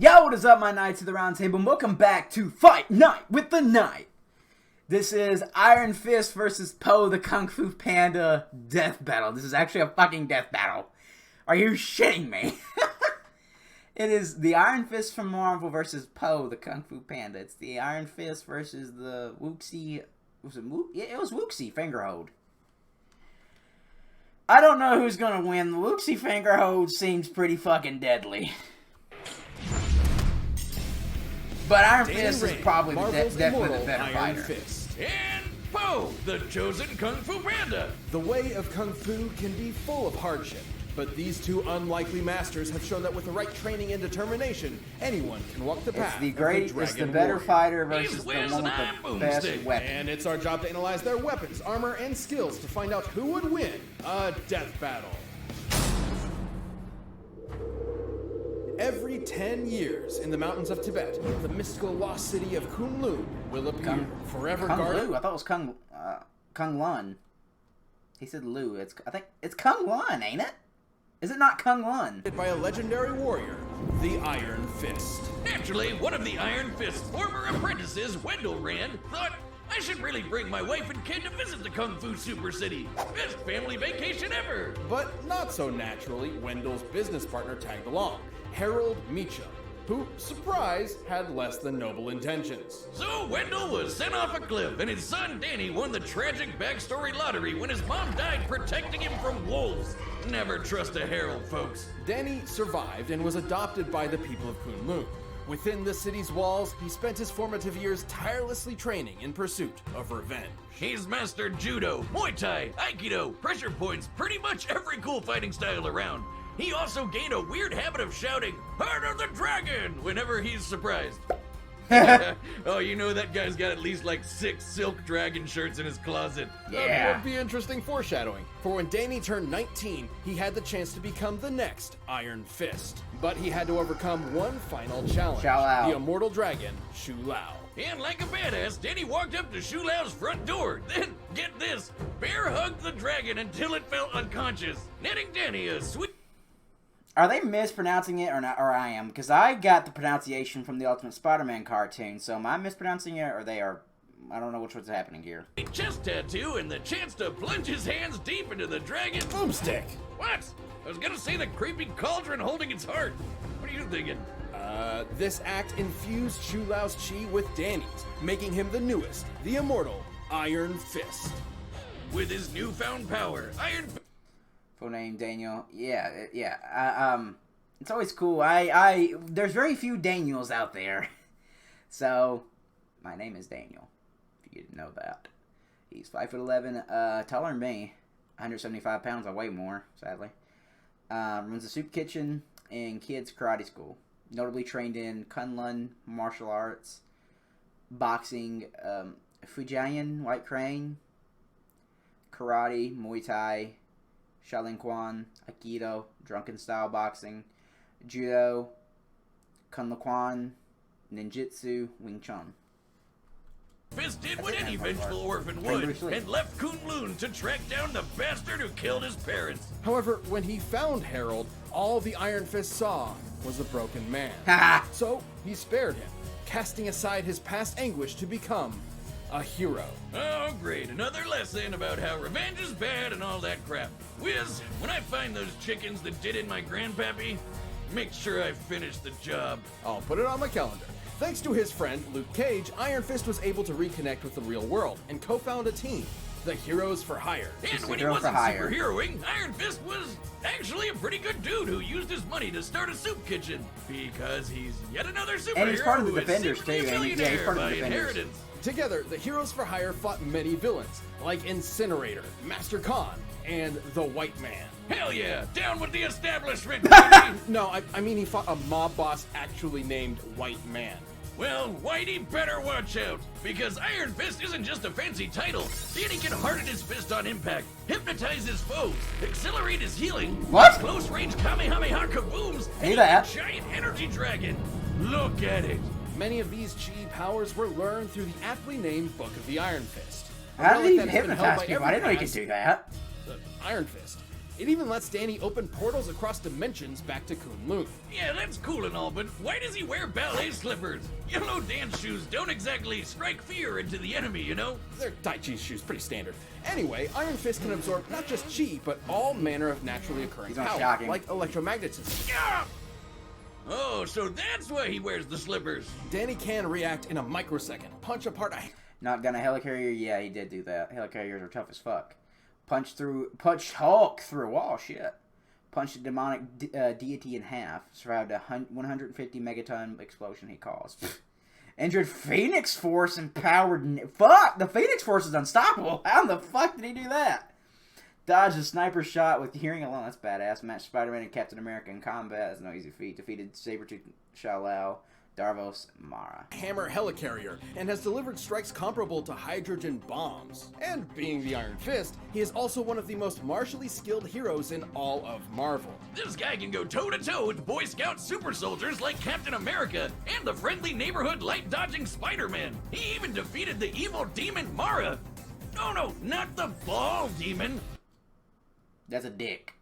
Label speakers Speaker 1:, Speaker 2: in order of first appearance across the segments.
Speaker 1: Yo, what is up, my Knights of the Round Table, and welcome back to Fight Night with the Knight. This is Iron Fist versus Po, the Kung Fu Panda death battle. This is actually a fucking death battle. Are you shitting me? It is the Iron Fist from Marvel versus Po, the Kung Fu Panda. It's the Iron Fist versus the Wuxi... it was Wuxi Fingerhold. I don't know who's gonna win. The Wuxi Fingerhold seems pretty fucking deadly. But Iron Fist is probably definitely the better fighter.
Speaker 2: Fist. And Po, the chosen Kung Fu Panda.
Speaker 3: The way of Kung Fu can be full of hardship, but these two unlikely masters have shown that with the right training and determination, anyone can walk the path.
Speaker 1: It's the better fighter versus the one with the best weapon.
Speaker 3: And it's our job to analyze their weapons, armor, and skills to find out who would win a death battle. Every 10 years in the mountains of Tibet, the mystical lost city of Kunlun will appear, forever guarded.
Speaker 1: I thought it was Kung Lun. He said Lu. I think it's Kung Lun, ain't it? Is it not Kung Lun?
Speaker 3: By a legendary warrior, the Iron Fist.
Speaker 2: Naturally, one of the Iron Fist's former apprentices, Wendell Rand, thought, I should really bring my wife and kid to visit the Kung Fu Super City. Best family vacation ever.
Speaker 3: But not so naturally, Wendell's business partner tagged along, Harold Meacham, who, surprise, had less than noble intentions.
Speaker 2: So Wendell was sent off a cliff, and his son Danny won the tragic backstory lottery when his mom died protecting him from wolves. Never trust a Harold, folks.
Speaker 3: Danny survived and was adopted by the people of Kunlun. Within the city's walls, he spent his formative years tirelessly training in pursuit of revenge.
Speaker 2: He's mastered judo, Muay Thai, Aikido, pressure points, pretty much every cool fighting style around. He also gained a weird habit of shouting, "Heart of the Dragon!" whenever he's surprised. Oh, you know that guy's got at least like 6 silk dragon shirts in his closet.
Speaker 3: That would be interesting foreshadowing. For when Danny turned 19, he had the chance to become the next Iron Fist. But he had to overcome one final challenge. The immortal dragon, Shu Lao.
Speaker 2: And like a badass, Danny walked up to Shu Lao's front door. Then, get this, bear hugged the dragon until it fell unconscious, netting Danny a sweet...
Speaker 1: Are they mispronouncing it or not? Or I am? Because I got the pronunciation from the Ultimate Spider-Man cartoon. So am I mispronouncing it, or they are? I don't know which one's happening here.
Speaker 2: A chest tattoo and the chance to plunge his hands deep into the dragon.
Speaker 3: Boomstick.
Speaker 2: What? I was gonna say the creepy cauldron holding its heart. What are you thinking?
Speaker 3: This act infused Shu Lao's chi with Danny's, making him the newest, the immortal Iron Fist.
Speaker 2: With his newfound power,
Speaker 1: Full name Daniel. It's always cool. There's very few Daniels out there. So, my name is Daniel, if you didn't know that. He's 5'11", taller than me, 175 pounds. I weigh more, sadly. Runs a soup kitchen and kids karate school. Notably trained in Kunlun martial arts, boxing, Fujian, White Crane, karate, Muay Thai, Shaolin Quan, Aikido, Drunken Style Boxing, Judo, Kun Quan, Ninjutsu, Wing Chun.
Speaker 2: Fist did what any vengeful orphan would, and left Kunlun to track down the bastard who killed his parents.
Speaker 3: However, when he found Harold, all the Iron Fist saw was a broken man. So he spared him, casting aside his past anguish to become a hero.
Speaker 2: Oh, great. Another lesson about how revenge is bad and all that crap. Wiz, when I find those chickens that did in my grandpappy, make sure I finish the job.
Speaker 3: I'll put it on my calendar. Thanks to his friend, Luke Cage, Iron Fist was able to reconnect with the real world and co-found a team, the Heroes for Hire.
Speaker 2: And when he wasn't superheroing, Iron Fist was actually a pretty good dude who used his money to start a soup kitchen. Because he's yet another superhero
Speaker 1: and he's part of the
Speaker 2: who is
Speaker 1: Defenders too.
Speaker 2: millionaire
Speaker 1: He's part of
Speaker 2: by
Speaker 1: the Defenders.
Speaker 2: inheritance.
Speaker 3: Together, the Heroes for Hire fought many villains, like Incinerator, Master Khan, and the White Man.
Speaker 2: Hell yeah! Down with the establishment!
Speaker 3: No, I mean he fought a mob boss actually named White Man.
Speaker 2: Well, Whitey better watch out, because Iron Fist isn't just a fancy title. Danny can harden his fist on impact, hypnotize his foes, accelerate his healing, close-range Kamehameha kabooms, and he's a giant energy dragon. Look at it.
Speaker 3: Many of these chi powers were learned through the aptly named Book of the Iron Fist.
Speaker 1: How did he hypnotize people? I didn't know he could do that.
Speaker 3: The Iron Fist. It even lets Danny open portals across dimensions back to Kunlun.
Speaker 2: Yeah, that's cool and all, but why does he wear ballet slippers? Yellow dance shoes don't exactly strike fear into the enemy, you know?
Speaker 3: They're Tai Chi shoes, pretty standard. Anyway, Iron Fist can absorb not just chi, but all manner of naturally occurring power, like electromagnetism.
Speaker 2: Yeah! Oh, so that's why he wears the slippers.
Speaker 3: Danny can react in a microsecond, punch apart a...
Speaker 1: Not gonna helicarrier? Yeah, he did do that. Helicarriers are tough as fuck. Punch Hulk through a wall, shit. Punched a demonic deity in half. Survived a 150 megaton explosion he caused. Injured Phoenix Force empowered... Fuck! The Phoenix Force is unstoppable! How in the fuck did he do that? Dodged a sniper shot with hearing alone. That's badass. Matched Spider-Man and Captain America in combat. That's no easy feat. Defeated Sabretooth Shao-Lao. Darvos Mara.
Speaker 3: Hammer helicarrier, and has delivered strikes comparable to hydrogen bombs. And being the Iron Fist, he is also one of the most martially skilled heroes in all of Marvel.
Speaker 2: This guy can go toe-to-toe with Boy Scout super soldiers like Captain America and the friendly neighborhood light-dodging Spider-Man. He even defeated the evil demon Mara. No, not the ball demon.
Speaker 1: That's a dick.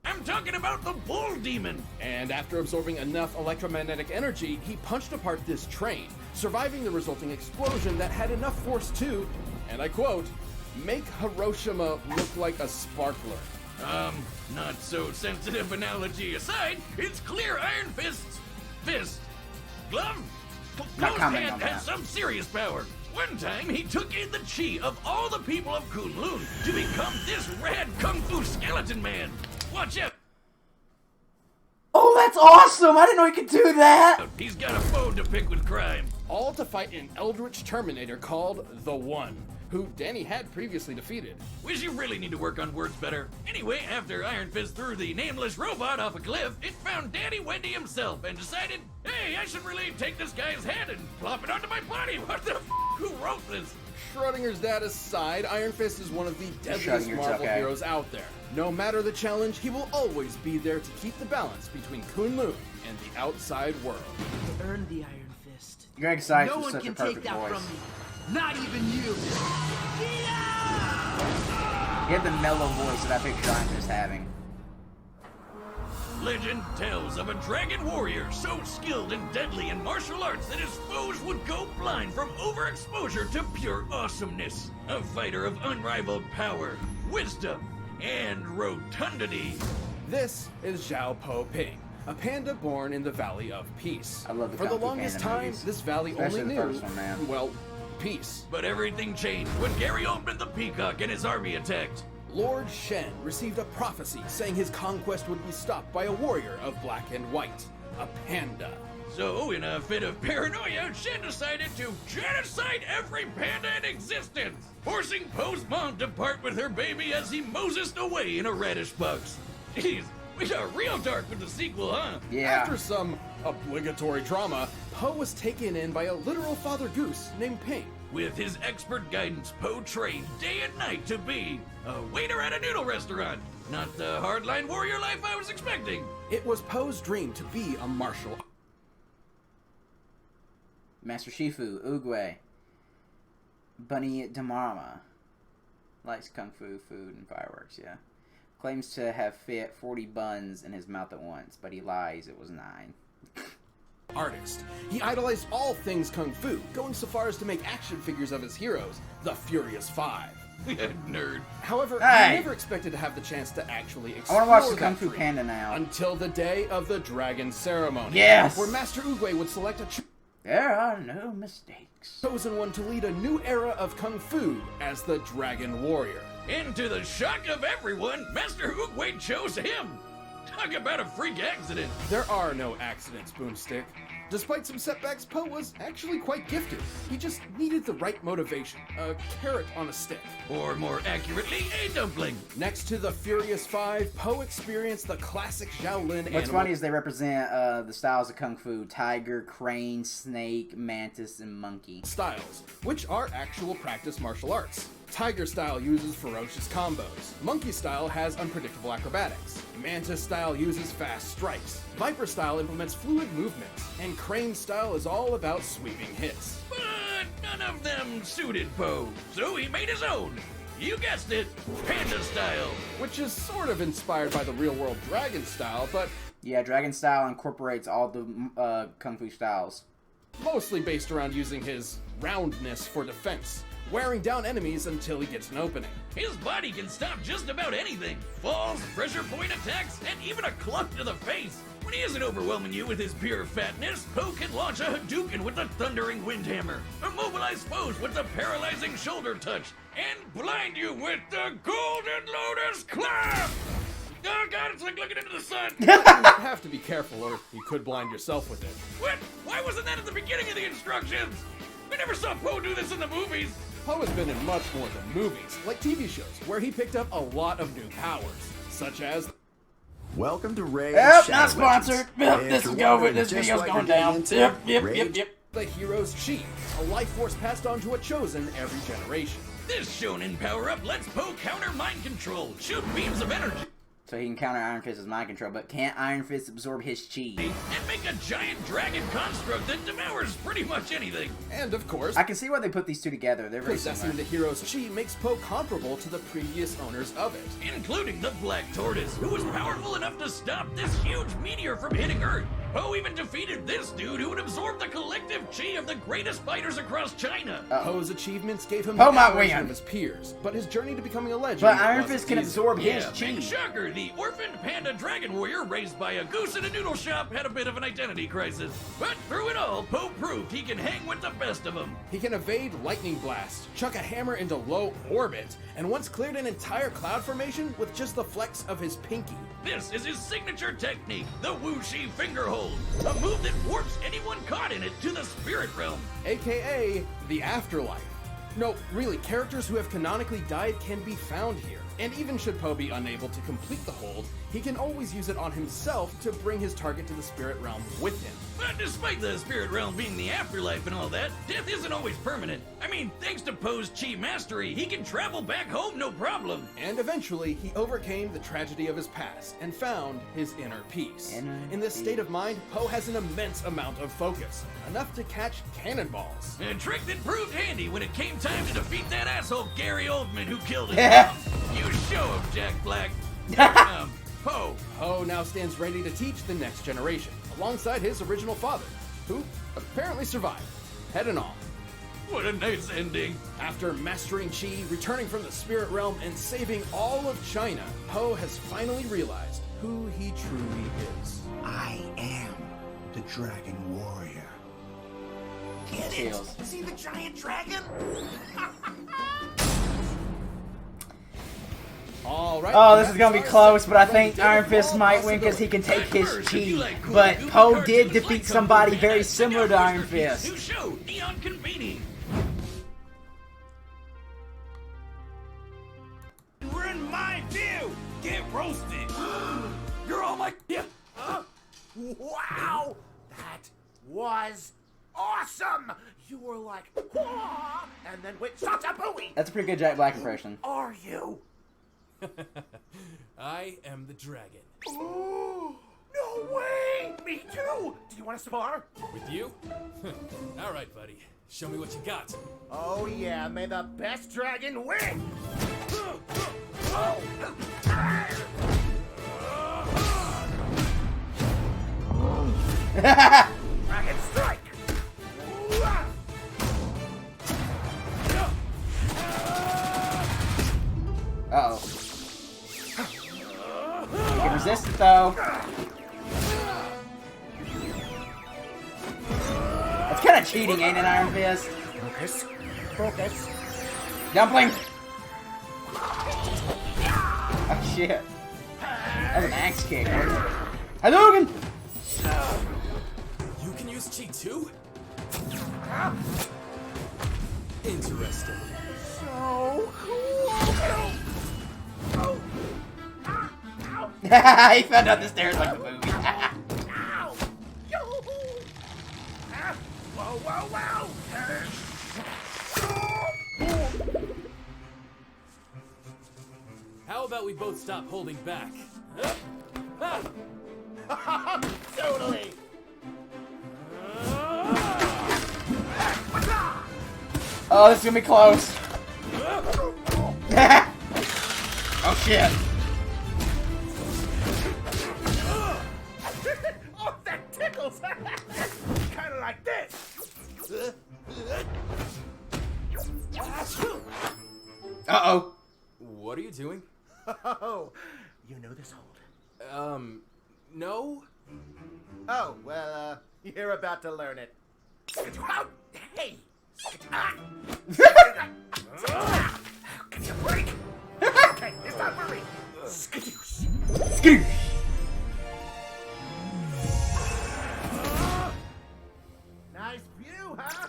Speaker 2: I'm talking about the bull demon!
Speaker 3: And after absorbing enough electromagnetic energy, he punched apart this train, surviving the resulting explosion that had enough force to, and I quote, make Hiroshima look like a sparkler.
Speaker 2: Not so sensitive analogy aside, it's clear Iron Fist's fist. Glove? Closed hand has some serious power. One time, he took in the chi of all the people of Kunlun to become this rad kung fu skeleton man. Watch out!
Speaker 1: Oh, that's awesome! I didn't know he could do that!
Speaker 2: He's got a bone to pick with crime.
Speaker 3: All to fight an eldritch Terminator called The One, who Danny had previously defeated.
Speaker 2: Wish you really need to work on words better. Anyway, after Iron Fist threw the nameless robot off a cliff, it found Daddy Wendy himself and decided, hey, I should really take this guy's head and plop it onto my body. What the f***? Who wrote this?
Speaker 3: Schrodinger's dad aside, Iron Fist is one of the deadliest Marvel heroes out there. No matter the challenge, he will always be there to keep the balance between Kunlun and the outside world.
Speaker 4: I earned the Iron Fist.
Speaker 1: Greg Sykes
Speaker 4: no
Speaker 1: was
Speaker 4: one
Speaker 1: such a
Speaker 4: can take
Speaker 1: perfect
Speaker 4: that
Speaker 1: voice.
Speaker 4: from me. Not even you.
Speaker 1: He had the mellow voice that I picture Iron Fist having.
Speaker 2: Legend tells of a dragon warrior so skilled and deadly in martial arts that his foes would go blind from overexposure to pure awesomeness. A fighter of unrivaled power, wisdom, and rotundity.
Speaker 3: This is Zhao Po Ping, a panda born in the Valley of Peace.
Speaker 1: I love the
Speaker 3: For the longest time, this valley
Speaker 1: Especially
Speaker 3: only
Speaker 1: the
Speaker 3: knew,
Speaker 1: first one, man.
Speaker 3: well, peace.
Speaker 2: But everything changed when Gary Oldman the Peacock and his army attacked.
Speaker 3: Lord Shen received a prophecy saying his conquest would be stopped by a warrior of black and white, a panda.
Speaker 2: So, in a fit of paranoia, Shen decided to genocide every panda in existence, forcing Poe's mom to part with her baby as he Mosesed away in a radish box. Jeez, we got real dark with the sequel, huh?
Speaker 1: Yeah.
Speaker 3: After some obligatory drama, Poe was taken in by a literal father goose named Ping.
Speaker 2: With his expert guidance, Poe trained day and night to be a waiter at a noodle restaurant. Not the hardline warrior life I was expecting.
Speaker 3: It was Poe's dream to be a martial.
Speaker 1: Master Shifu, Oogway, Bunny Damarama. Likes kung fu, food, and fireworks, yeah. Claims to have fit 40 buns in his mouth at once, but he lies, it was 9.
Speaker 3: Artist. He idolized all things kung fu, going so far as to make action figures of his heroes, the Furious Five.
Speaker 2: Nerd.
Speaker 3: However,
Speaker 1: Hey!
Speaker 3: he never expected to have the chance to actually
Speaker 1: I
Speaker 3: explore
Speaker 1: want to watch the
Speaker 3: that
Speaker 1: Kung Fu
Speaker 3: dream
Speaker 1: Panda now.
Speaker 3: until the day of the Dragon Ceremony.
Speaker 1: Yes!
Speaker 3: Where Master Oogway would select a
Speaker 1: There are no mistakes.
Speaker 3: chosen one to lead a new era of kung fu as the Dragon Warrior.
Speaker 2: And to the shock of everyone, Master Oogway chose him. Talk about a freak accident.
Speaker 3: There are no accidents, Boomstick. Despite some setbacks, Poe was actually quite gifted. He just needed the right motivation, a carrot on a stick.
Speaker 2: Or more accurately, a dumpling.
Speaker 3: Next to the Furious Five, Poe experienced the classic Shaolin
Speaker 1: What's funny is they represent the styles of Kung Fu: tiger, crane, snake, mantis, and monkey.
Speaker 3: styles, which are actual practice martial arts. Tiger style uses ferocious combos. Monkey style has unpredictable acrobatics. Mantis style uses fast strikes. Viper style implements fluid movements. And Crane style is all about sweeping hits.
Speaker 2: But none of them suited Poe, so he made his own. You guessed it, Panda style.
Speaker 3: Which is sort of inspired by the real-world dragon style, but...
Speaker 1: Yeah, dragon style incorporates all the kung fu styles.
Speaker 3: Mostly based around using his roundness for defense, wearing down enemies until he gets an opening.
Speaker 2: His body can stop just about anything. Falls, pressure point attacks, and even a club to the face. When he isn't overwhelming you with his pure fatness, Po can launch a Hadouken with the thundering windhammer, immobilize foes with the paralyzing shoulder touch, and blind you with the Golden Lotus Clap! Oh god, it's like looking into the sun!
Speaker 3: You have to be careful or you could blind yourself with it.
Speaker 2: What? Why wasn't that at the beginning of the instructions? We never saw Po do this in the movies!
Speaker 3: Po has been in much more than movies, like TV shows, where he picked up a lot of new powers, such as...
Speaker 5: Welcome to Rage.
Speaker 1: Yep, not sponsored. Yep, this video's going down. Yep.
Speaker 3: the hero's chi, a life force passed on to a chosen every generation.
Speaker 2: This shonen power-up lets Po counter mind control, shoot beams of energy,
Speaker 1: So he can counter Iron Fist's mind control, but can't Iron Fist absorb his chi?
Speaker 2: and make a giant dragon construct that devours pretty much anything.
Speaker 3: And of course,
Speaker 1: I can see why they put these two together. They're very
Speaker 3: possessing
Speaker 1: similar.
Speaker 3: the hero's chi makes Po comparable to the previous owners of it.
Speaker 2: Including the Black Tortoise, who was powerful enough to stop this huge meteor from hitting Earth. Po even defeated this dude who would absorb the collective chi of the greatest fighters across China.
Speaker 3: Po's achievements gave him
Speaker 1: Po
Speaker 3: the
Speaker 1: might
Speaker 3: admiration
Speaker 1: win.
Speaker 3: of his peers, but his journey to becoming a legend
Speaker 1: But Iron
Speaker 3: wasn't
Speaker 1: Fist can
Speaker 3: easy.
Speaker 1: absorb his
Speaker 2: Yeah,
Speaker 1: chi.
Speaker 2: big shocker. The orphaned panda dragon warrior raised by a goose in a noodle shop had a bit of an identity crisis. But through it all, Po proved he can hang with the best of them.
Speaker 3: He can evade lightning blast, chuck a hammer into low orbit, and once cleared an entire cloud formation with just the flex of his pinky.
Speaker 2: This is his signature technique, the Wuxi finger hold, a move that warps anyone caught in it to the spirit realm.
Speaker 3: AKA the afterlife. No, really, characters who have canonically died can be found here. And even should Po be unable to complete the hold, he can always use it on himself to bring his target to the spirit realm with him.
Speaker 2: But despite the spirit realm being the afterlife and all that, death isn't always permanent. I mean, thanks to Po's chi mastery, he can travel back home no problem.
Speaker 3: And eventually, he overcame the tragedy of his past and found his inner peace. In this state of mind, Po has an immense amount of focus, enough to catch cannonballs.
Speaker 2: A trick that proved handy when it came time to defeat that asshole Gary Oldman who killed his
Speaker 1: Yeah.
Speaker 2: mom. You show him, Jack Black. Po.
Speaker 3: Po now stands ready to teach the next generation, alongside his original father, who apparently survived, head and all.
Speaker 2: What a nice ending.
Speaker 3: After mastering chi, returning from the spirit realm, and saving all of China, Po has finally realized who he truly is.
Speaker 5: I am the Dragon Warrior.
Speaker 1: Get Tails.
Speaker 5: See the giant dragon?
Speaker 3: All right.
Speaker 1: Oh, this is gonna be close, but I think Iron Fist might win because he can take his chi. But Po did defeat somebody very similar to Iron Fist.
Speaker 2: New show, Neon Convening.
Speaker 6: We're in my view. Get roasted. You're all like, yeah. Wow, that was awesome. You were like, "Wah," and then went shot-a-booey.
Speaker 1: That's a pretty good Jack Black impression.
Speaker 6: Are you?
Speaker 7: I am the dragon.
Speaker 6: Ooh, no way! Me too! Do you want to spar?
Speaker 7: With you? All right, buddy. Show me what you got.
Speaker 6: Oh yeah, may the best dragon win! Dragon strike!
Speaker 1: Uh-oh. You can resist it, though. That's kind of cheating, ain't it, Iron Fist?
Speaker 6: Focus. Focus.
Speaker 1: Dumpling! Oh, shit. That was an axe kick. Hadouken!
Speaker 7: You can use chi too? Interesting.
Speaker 6: So cool!
Speaker 1: He fell down the stairs like the movie.
Speaker 6: Ow! Yoo-hoo! Whoa, whoa, whoa!
Speaker 7: How about we both stop holding back?
Speaker 6: Totally!
Speaker 1: Oh, this is gonna be close. Oh shit!
Speaker 6: Oh, that tickles! Kind of like this.
Speaker 1: Uh-oh.
Speaker 7: What are you doing?
Speaker 6: Oh, you know this hold?
Speaker 7: No?
Speaker 6: Oh, well, you're about to learn it. Hey! Give me a break! Okay, it's not for me! Skadoosh!
Speaker 1: Skadoosh!
Speaker 6: Nice view, huh?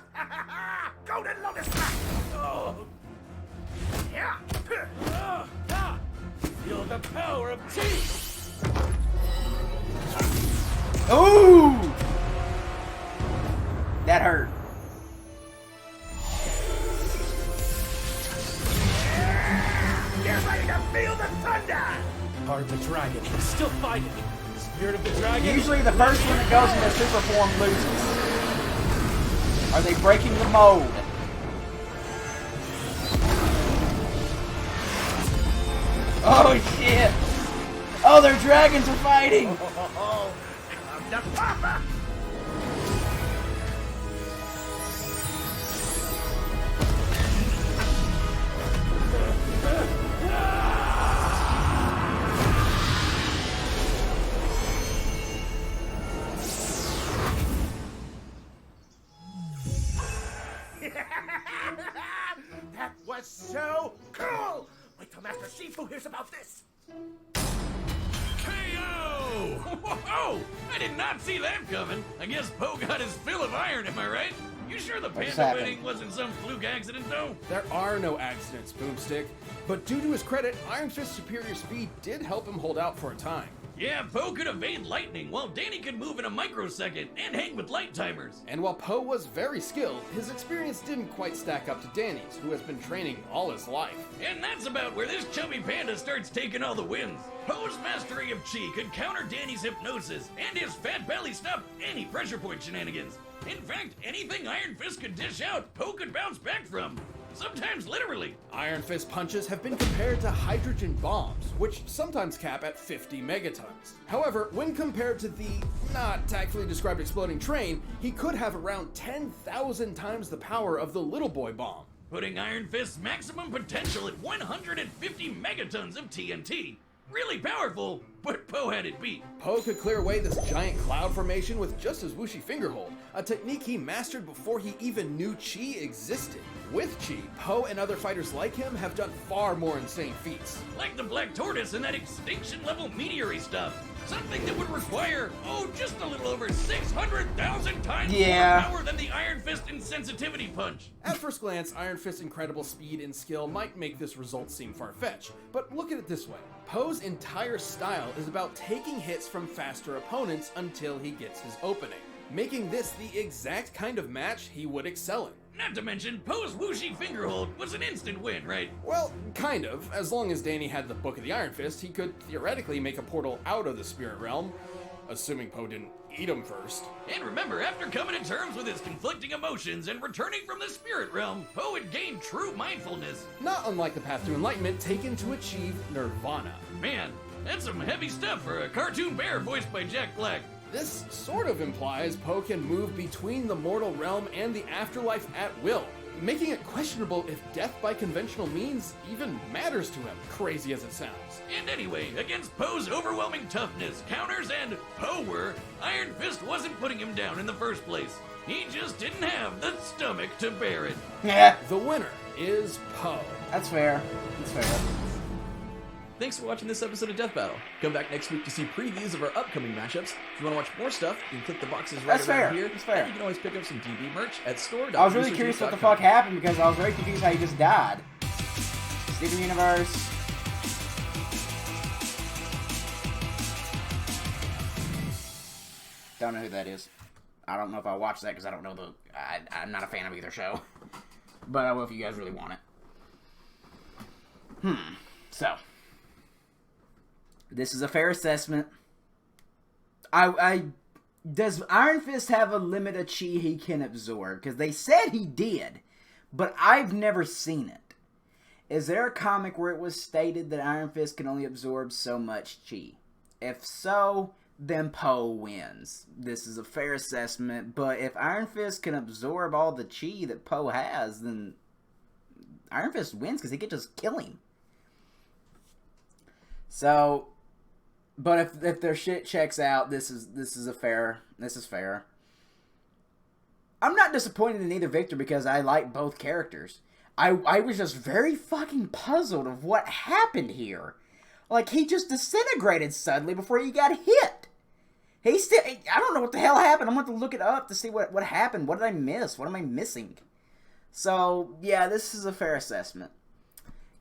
Speaker 6: Golden Lotus Back! Oh! Yeah!
Speaker 2: Feel the power of tea!
Speaker 1: Ooh! That hurt.
Speaker 6: Get ready to feel the thunder!
Speaker 7: Part of the dragon. Still fighting. Spirit of the dragon.
Speaker 1: Usually the first one that goes into super form loses. Are they breaking the mold? Oh shit! Oh, their dragons are fighting!
Speaker 6: Oh, come to Papa! That was so cool! Wait till Master Shifu hears about this!
Speaker 2: KO! Whoa! I did not see that coming. I guess Poe got his fill of iron, am I right? You sure the Panda
Speaker 1: happened?
Speaker 2: wedding wasn't some fluke accident, though?
Speaker 3: There are no accidents, Boomstick. But due to his credit, Iron Fist's superior speed did help him hold out for a time.
Speaker 2: Yeah, Poe could evade lightning, while Danny could move in a microsecond and hang with light timers.
Speaker 3: And while Poe was very skilled, his experience didn't quite stack up to Danny's, who has been training all his life.
Speaker 2: And that's about where this chubby panda starts taking all the wins. Poe's mastery of chi could counter Danny's hypnosis, and his fat belly stopped any pressure point shenanigans. In fact, anything Iron Fist could dish out, Poe could bounce back from. Sometimes literally.
Speaker 3: Iron Fist punches have been compared to hydrogen bombs, which sometimes cap at 50 megatons. However, when compared to the not tactfully described exploding train, he could have around 10,000 times the power of the Little Boy bomb.
Speaker 2: Putting Iron Fist's maximum potential at 150 megatons of TNT. Really powerful, but Poe had it beat.
Speaker 3: Poe could clear away this giant cloud formation with just his whooshy fingerhold, a technique he mastered before he even knew chi existed. With chi, Poe and other fighters like him have done far more insane feats.
Speaker 2: Like the Black Tortoise and that extinction-level meteor stuff. Something that would require, just a little over 600,000 times more power than the Iron Fist insensitivity punch.
Speaker 3: At first glance, Iron Fist's incredible speed and skill might make this result seem far-fetched, but look at it this way. Poe's entire style is about taking hits from faster opponents until he gets his opening, making this the exact kind of match he would excel in.
Speaker 2: Not to mention, Poe's whooshy fingerhold was an instant win, right?
Speaker 3: Well, kind of. As long as Danny had the Book of the Iron Fist, he could theoretically make a portal out of the Spirit Realm, assuming Poe didn't eat him first.
Speaker 2: And remember, after coming to terms with his conflicting emotions and returning from the Spirit Realm, Poe had gained true mindfulness.
Speaker 3: Not unlike the path to enlightenment taken to achieve Nirvana.
Speaker 2: Man, that's some heavy stuff for a cartoon bear voiced by Jack Black.
Speaker 3: This sort of implies Poe can move between the mortal realm and the afterlife at will, making it questionable if death by conventional means even matters to him, crazy as it sounds.
Speaker 2: And anyway, against Poe's overwhelming toughness, counters, and power, Iron Fist wasn't putting him down in the first place. He just didn't have the stomach to bear it.
Speaker 1: Yeah.
Speaker 3: The winner is Poe.
Speaker 1: That's fair. That's fair.
Speaker 8: Thanks for watching this episode of Death Battle. Come back next week to see previews of our upcoming matchups. If you want to watch more stuff, you can click the boxes right around here.
Speaker 1: That's fair.
Speaker 8: And you can always pick up some DB merch at store.
Speaker 1: I was really curious what the fuck happened because I was very confused how he just died. Steven Universe. Don't know who that is. I don't know if I watched that because I don't know I'm not a fan of either show. But I will if you guys really want it. So. This is a fair assessment. Does Iron Fist have a limit of chi he can absorb? Because they said he did, but I've never seen it. Is there a comic where it was stated that Iron Fist can only absorb so much chi? If so, then Poe wins. This is a fair assessment, but if Iron Fist can absorb all the chi that Poe has, then Iron Fist wins because he could just kill him. So, but if their shit checks out, this is fair. I'm not disappointed in either victor because I like both characters. I was just very fucking puzzled of what happened here. Like, he just disintegrated suddenly before he got hit. I don't know what the hell happened. I'm going to look it up to see what happened. What did I miss? What am I missing? So, yeah, this is a fair assessment.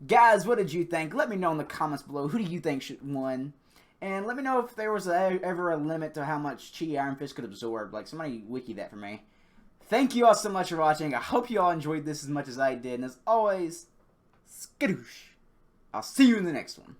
Speaker 1: Guys, what did you think? Let me know in the comments below. Who do you think should win? And let me know if there was ever a limit to how much chi Iron Fist could absorb. Like, somebody wiki that for me. Thank you all so much for watching. I hope you all enjoyed this as much as I did. And as always, skadoosh. I'll see you in the next one.